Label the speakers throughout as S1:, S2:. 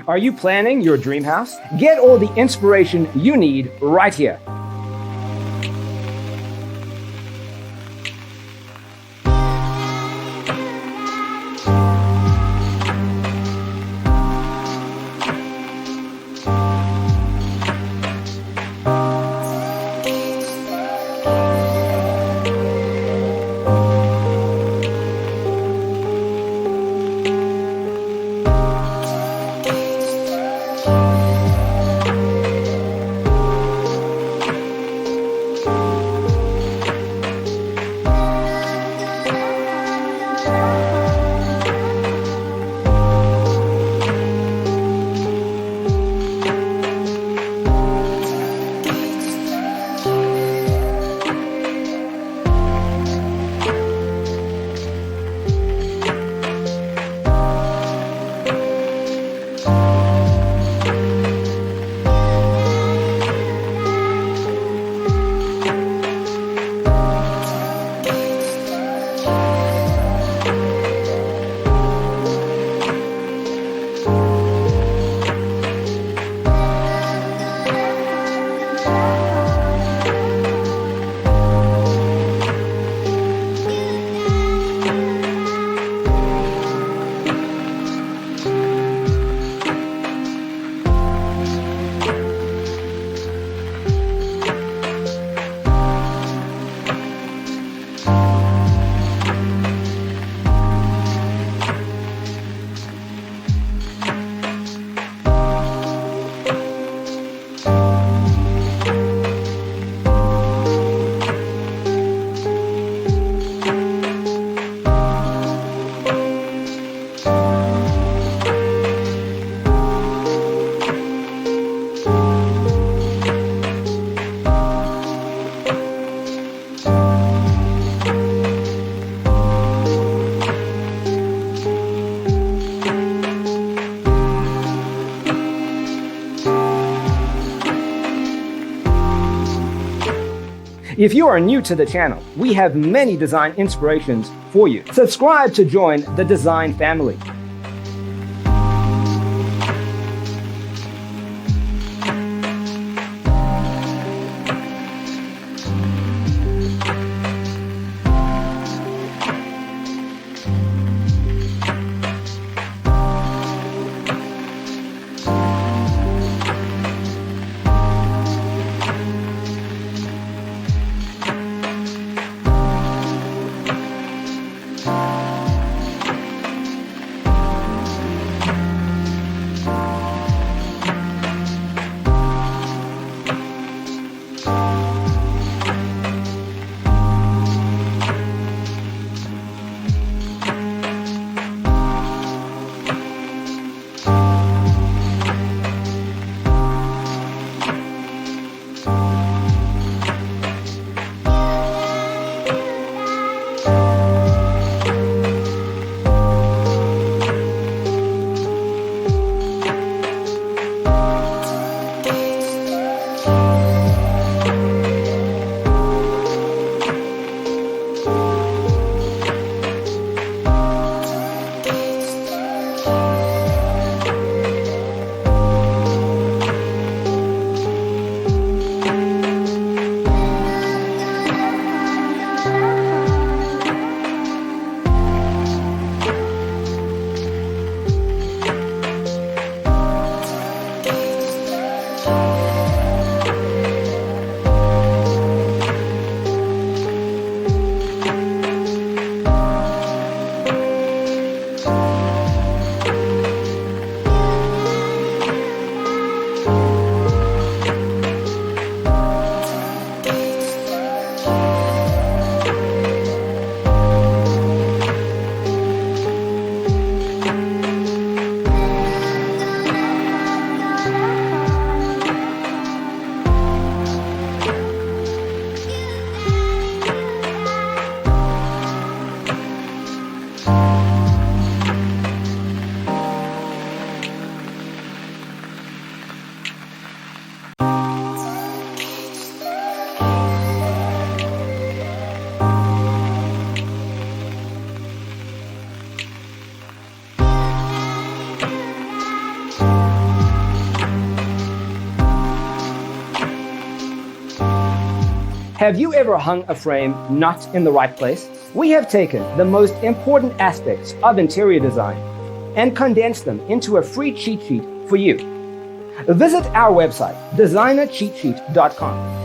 S1: Are you planning your dream house? Get all the inspiration you need right here. If you are new to the channel, we have many design inspirations for you. Subscribe to join the design family. Have you ever hung a frame not in the right place? We have taken the most important aspects of interior design and condensed them into a free cheat sheet for you. Visit our website, designercheatsheet.com.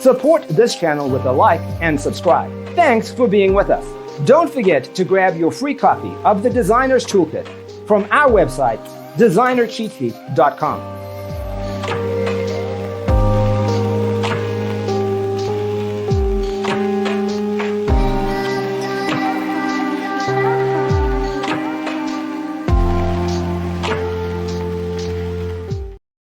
S1: Support this channel with a like and subscribe. Thanks for being with us. Don't forget to grab your free copy of the Designer's Toolkit from our website, designercheatsheet.com.